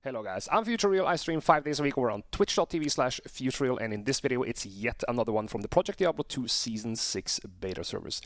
Hello guys, I'm Futureal. I stream 5 days a week over on twitch.tv/Futureal, and in this video it's yet another one from the Project Diablo 2 Season 6 beta servers.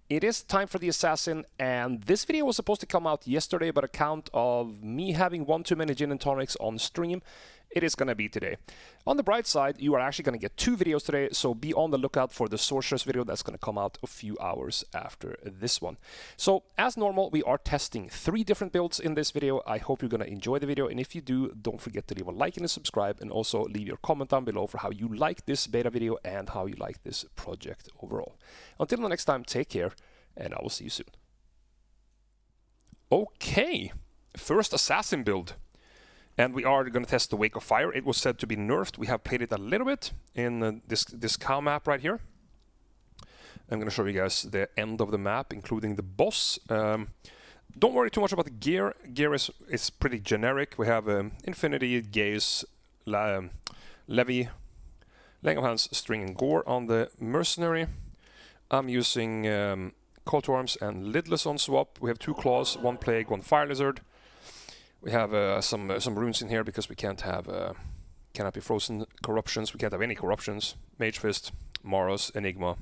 It is time for the Assassin, and this video was supposed to come out yesterday, but on account of me having one too many gin and tonics on stream, it is going to be today. On the bright side, you are actually going to get 2 videos today, so be on the lookout for the Sorceress video that's going to come out a few hours after this one. So, as normal, we are testing 3 different builds in this video. I hope you're going to enjoy the video, and if you do, don't forget to leave a like and a subscribe, and also leave your comment down below for how you like this beta video and how you like this project overall. Until the next time, take care, and I will see you soon. Okay, first Assassin build. And we are going to test the Wake of Fire. It was said to be nerfed. We have played it a little bit in this cow map right here. I'm going to show you guys the end of the map, including the boss. Don't worry too much about the gear. Gear is pretty generic. We have Infinity, Gaze, Levy, Laying of Hands, String, and Gore on the Mercenary. I'm using Call to Arms and Lidless on swap. We have 2 Claws, 1 Plague, 1 Fire Lizard. We have some runes in here because we can't have cannot be frozen corruptions. We can't have any corruptions. Mage Fist, Maros, Enigma,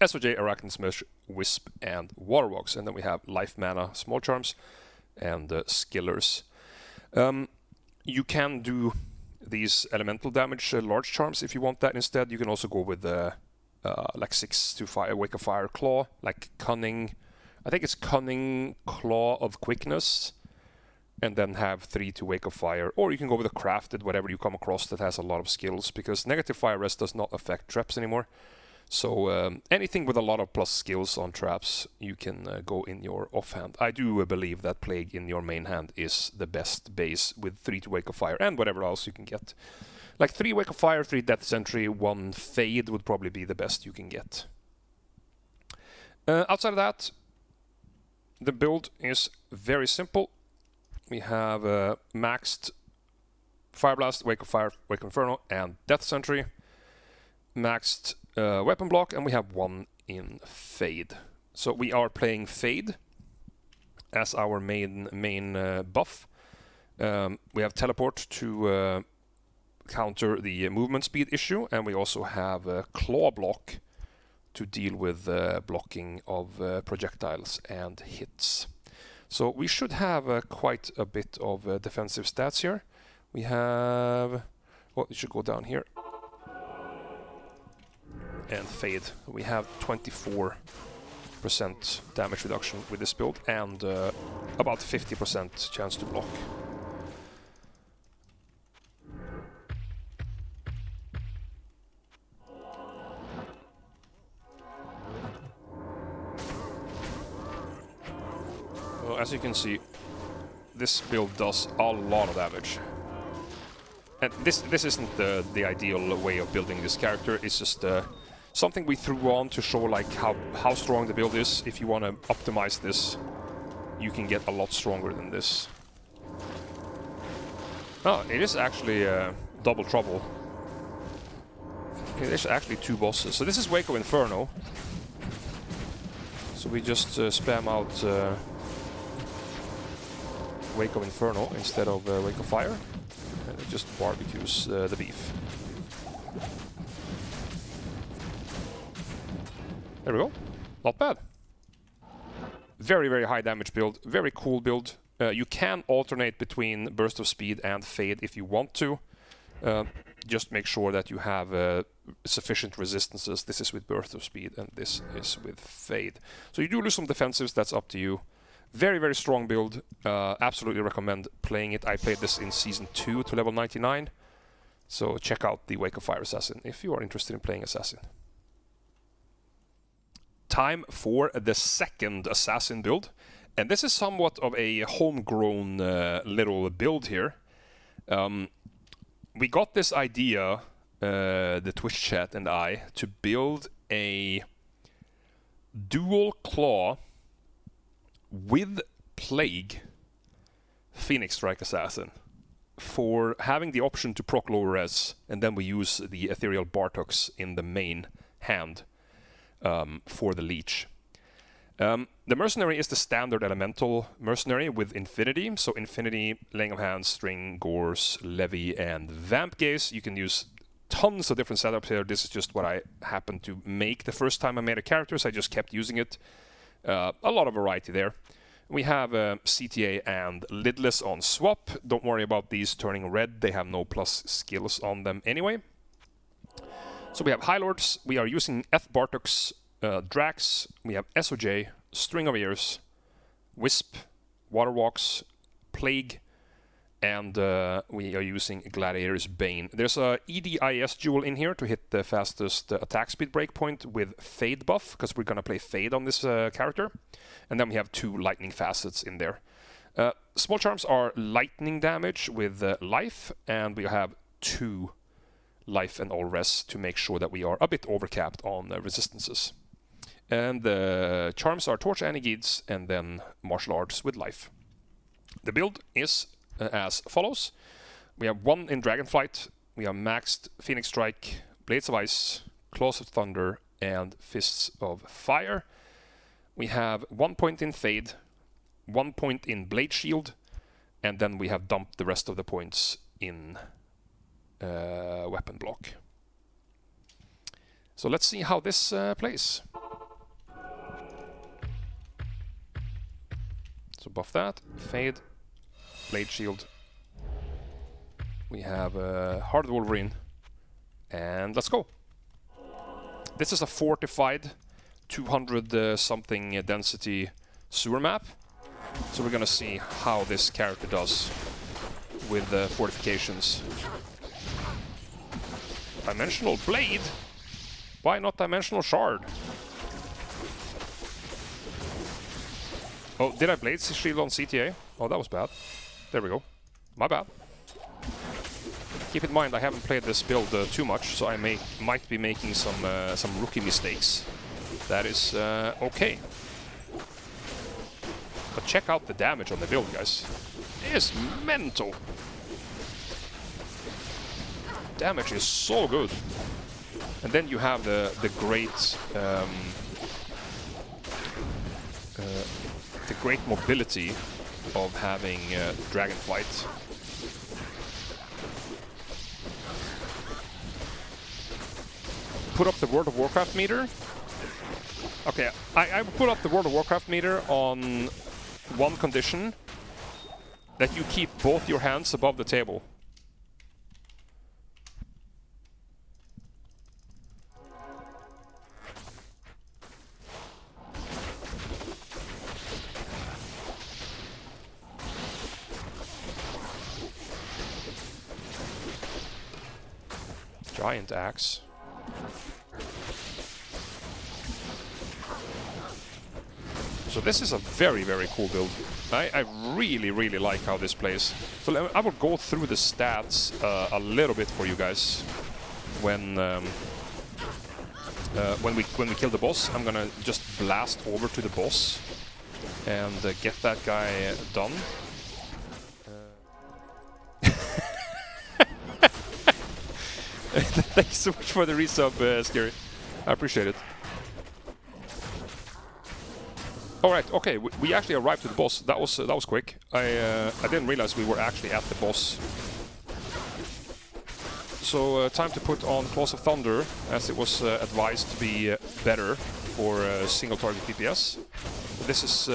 SOJ, Arachnid Smash, Wisp, and Waterwalks. And then we have Life Mana, Small Charms, and Skillers. You can do these elemental damage large charms if you want that instead. You can also go with like 6 to 5 Wake of Fire Claw, like Cunning. I think it's Cunning, Claw of Quickness, and then have 3 to Wake of Fire. Or you can go with a crafted, whatever you come across that has a lot of skills, because negative fire rest does not affect traps anymore. So anything with a lot of plus skills on traps, you can go in your offhand. I do believe that Plague in your main hand is the best base with 3 to Wake of Fire and whatever else you can get. Like 3 Wake of Fire, 3 Death Sentry, 1 Fade would probably be the best you can get. Outside of that, the build is very simple. We have maxed Fire Blast, Wake of Fire, Wake of Inferno, and Death Sentry. Maxed Weapon Block, and we have 1 in Fade. So we are playing Fade as our main buff. We have Teleport to counter the movement speed issue, and we also have Claw Block to deal with blocking of projectiles and hits. So we should have quite a bit of defensive stats here. We have... well, it should go down here. And Fade. We have 24% damage reduction with this build and about 50% chance to block. Well, as you can see, this build does a lot of damage. And this isn't the ideal way of building this character. It's just something we threw on to show like how strong the build is. If you want to optimize this, you can get a lot stronger than this. Oh, it is actually double trouble. Okay, there's actually 2 bosses. So this is Wake of Inferno. So we just spam out Wake of Inferno instead of Wake of Fire, and it just barbecues the beef. There we go. Not bad. Very, very high damage build. Very cool build. You can alternate between Burst of Speed and Fade if you want to. Just make sure that you have sufficient resistances. This is with Burst of Speed and this is with Fade. So you do lose some defensives, that's up to you. Very, very strong build. Absolutely recommend playing it. I played this in Season 2 to level 99. So check out the Wake of Fire Assassin if you are interested in playing Assassin. Time for the second Assassin build. And this is somewhat of a homegrown little build here. We got this idea, the Twitch chat and I, to build a dual claw with Plague Phoenix Strike Assassin for having the option to proc lower res, and then we use the Ethereal Bartox in the main hand for the leech. The mercenary is the standard elemental mercenary with infinity. So infinity, laying of hands, string, gores, levy, and vamp gaze. You can use tons of different setups here. This is just what I happened to make the first time I made a character, so I just kept using it. A lot of variety there. We have CTA and lidless on swap. Don't worry about these turning red. They have no plus skills on them anyway. So we have High Lords. We are using Eth Bartok's Drax. We have SOJ, String of Ears, Wisp, Waterwalks, Plague, and we are using Gladiator's Bane. There's a EDIS jewel in here to hit the fastest attack speed breakpoint with Fade buff, because we're going to play Fade on this character. And then we have 2 lightning facets in there. Small charms are lightning damage with life, and we have 2 life and all res to make sure that we are a bit overcapped on resistances. And the charms are Torch Anigids and then Martial Arts with life. The build is as follows. We have 1 in Dragonflight. We have maxed Phoenix Strike, Blades of Ice, Claws of Thunder, and Fists of Fire. We have 1 point in Fade, 1 point in Blade Shield, and then we have dumped the rest of the points in Weapon Block. So let's see how this plays. So buff that, Fade, Blade Shield. We have Heart of Wolverine, and let's go. This is a fortified 200 something density sewer map, so we're gonna see how this character does with fortifications. Dimensional Blade? Why not Dimensional Shard? Oh, did I Blade Shield on CTA? Oh, that was bad. There we go. My bad. Keep in mind, I haven't played this build too much, so I might be making some rookie mistakes. That is okay. But check out the damage on the build, guys. It is mental. Damage is so good. And then you have the great mobility of having Dragonflight. Put up the World of Warcraft meter. Okay, I put up the World of Warcraft meter on one condition, that you keep both your hands above the table. Giant axe. So this is a very, very cool build. I really, really like how this plays. So I will go through the stats a little bit for you guys when we kill the boss. I'm gonna just blast over to the boss and get that guy done. Thanks so much for the resub, Scary. I appreciate it. All right, okay, we actually arrived to the boss. That was quick. I didn't realize we were actually at the boss. So time to put on Claws of Thunder, as it was advised to be better for single target DPS. This is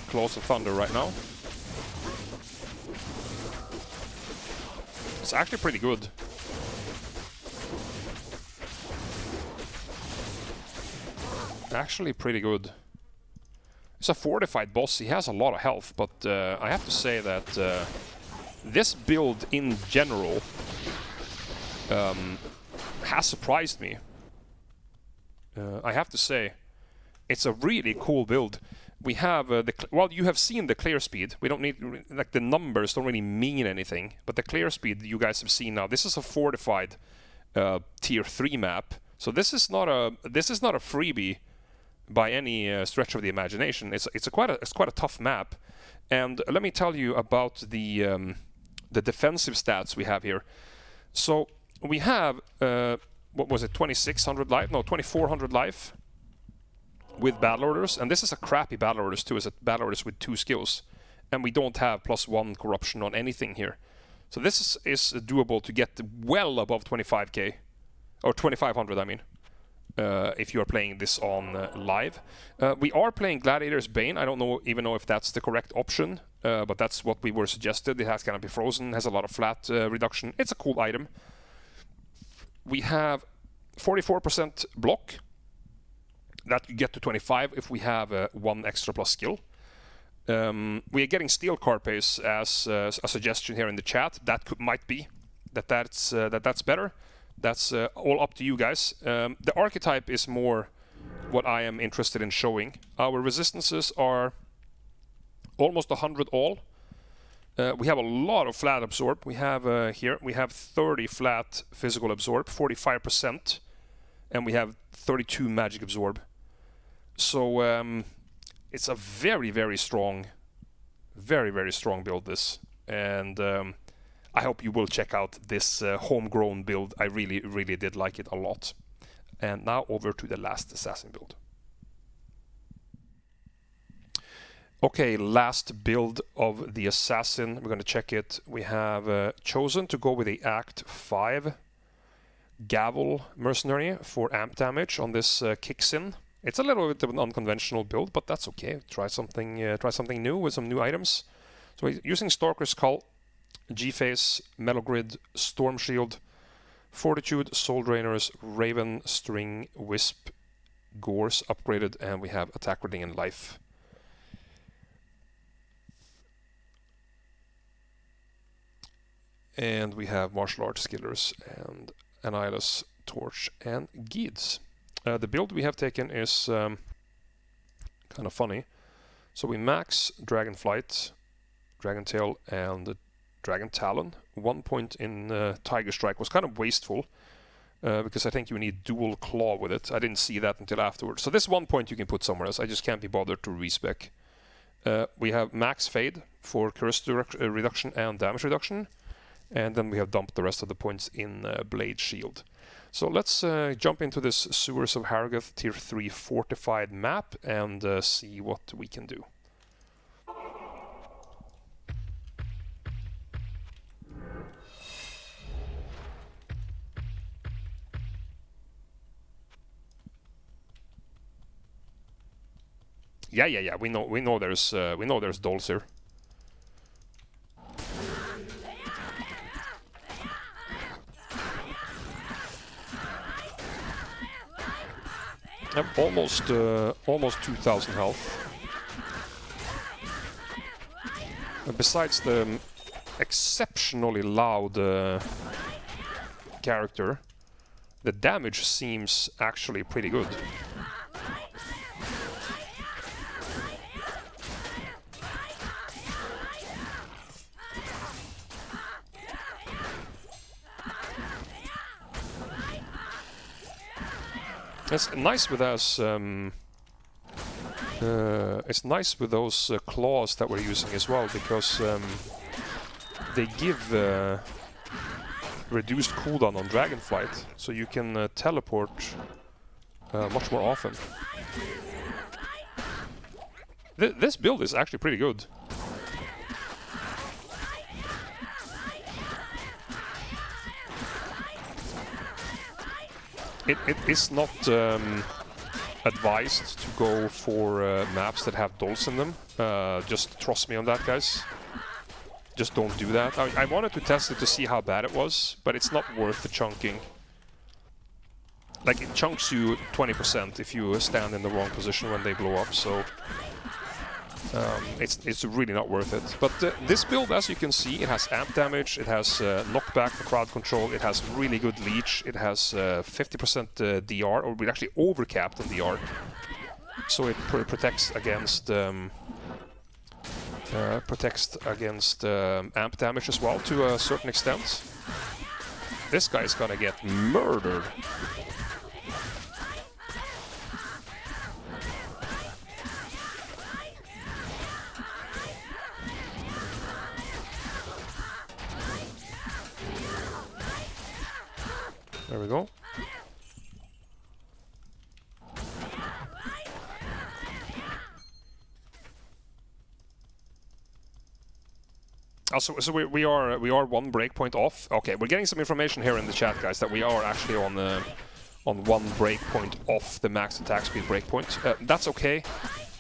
Claws of Thunder right now. It's actually pretty good. Actually pretty good. It's a fortified boss. He has a lot of health, but I have to say that this build in general has surprised me. I have to say, it's a really cool build. We have well, you have seen the clear speed. We don't need, like, the numbers don't really mean anything, but the clear speed you guys have seen now. This is a fortified tier 3 map, so this is not a freebie by any stretch of the imagination. It's quite a tough map, and let me tell you about the defensive stats we have here. So we have what was it, 2600 life? No, 2400 life. with battle orders, and this is a crappy battle orders too. It's a battle orders with 2 skills, and we don't have +1 corruption on anything here. So this is doable to get well above 25k, or 2500 I mean, if you are playing this on live. We are playing Gladiator's Bane. I don't even know if that's the correct option, but that's what we were suggested. It has Canopy Frozen, has a lot of flat reduction. It's a cool item. We have 44% block. That you get to 25 if we have 1 extra plus skill. We are getting steel carapace as a suggestion here in the chat. That might be that's better. That's all up to you guys. The archetype is more what I am interested in showing. Our resistances are almost 100 all. We have a lot of flat absorb. We have here we have 30 flat physical absorb, 45%, and we have 32 magic absorb. So it's a very strong, very strong build, this, and I hope you will check out this homegrown build. I really did like it a lot. And now over to the last assassin build. Okay, last build of the assassin. We're going to check it. We have chosen to go with the Act 5 Gavel mercenary for amp damage on this kicks in. It's a little bit of an unconventional build, but that's okay. Try something new with some new items. So we're using Stalker's Cull, G-Face, Metal Grid, Storm Shield, Fortitude, Soul Drainers, Raven, String, Wisp, Gores upgraded, and we have Attack Reading and Life. And we have Martial Arts Skillers and Annihilus, Torch, and Geeds. The build we have taken is kind of funny. So we max Dragon Flight, Dragon Tail, and Dragon Talon. 1 point in Tiger Strike was kind of wasteful because I think you need dual claw with it. I didn't see that until afterwards. So this 1 point you can put somewhere else. I just can't be bothered to respec. We have max Fade for curse reduction and damage reduction. And then we have dumped the rest of the points in Blade Shield. So let's jump into this Sewers of Harrogath Tier 3 fortified map and see what we can do. Yeah. We know there's dolls here. I'm almost 2,000 health. Besides the exceptionally loud character, the damage seems actually pretty good. It's nice with us. It's nice with those claws that we're using as well, because they give reduced cooldown on Dragonflight, so you can teleport much more often. This build is actually pretty good. It is not advised to go for maps that have dolls in them. Just trust me on that, guys. Just don't do that. I wanted to test it to see how bad it was, but it's not worth the chunking. Like, it chunks you 20% if you stand in the wrong position when they blow up, so it's really not worth it. But this build, as you can see, it has amp damage, it has knockback for crowd control, it has really good leech, it has 50% DR, or we're actually overcapped in DR. So it protects against amp damage as well to a certain extent. This guy's gonna get murdered. There we go. So we are one breakpoint off. Okay, we're getting some information here in the chat, guys, that we are actually on one breakpoint off the max attack speed breakpoint. That's okay.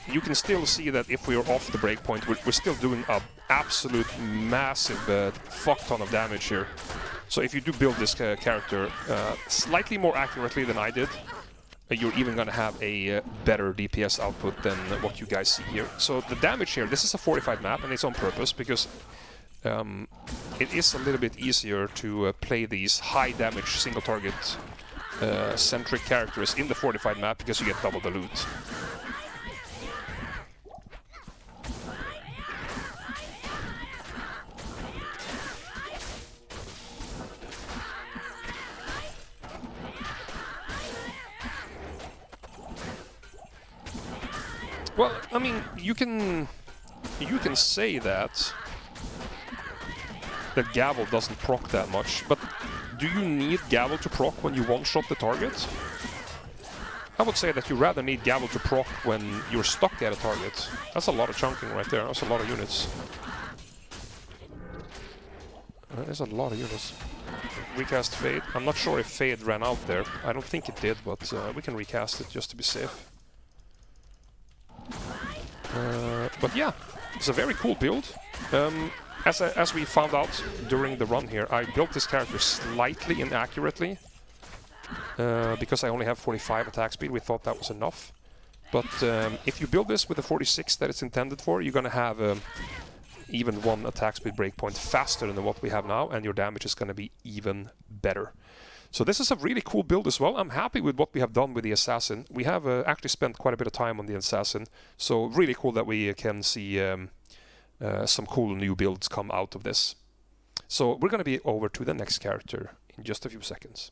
You can still see that if we are off the breakpoint, we're still doing an absolute massive fuck ton of damage here. So if you do build this character slightly more accurately than I did, you're even going to have a better DPS output than what you guys see here. So the damage here, this is a fortified map, and it's on purpose because it is a little bit easier to play these high damage single target centric characters in the fortified map because you get double the loot. Well, I mean, you can say that Gavel doesn't proc that much, but do you need Gavel to proc when you one-shot the target? I would say that you rather need Gavel to proc when you're stuck at a target. That's a lot of chunking right there. That's a lot of units. There's a lot of units. Recast Fade. I'm not sure if Fade ran out there. I don't think it did, but we can recast it just to be safe. But yeah, it's a very cool build. As we found out during the run here, I built this character slightly inaccurately because I only have 45 attack speed. We thought that was enough. But if you build this with the 46 that it's intended for, you're going to have even one attack speed breakpoint faster than what we have now, and your damage is going to be even better. So this is a really cool build as well. I'm happy with what we have done with the Assassin. We have actually spent quite a bit of time on the Assassin, so really cool that we can see some cool new builds come out of this. So we're going to be over to the next character in just a few seconds.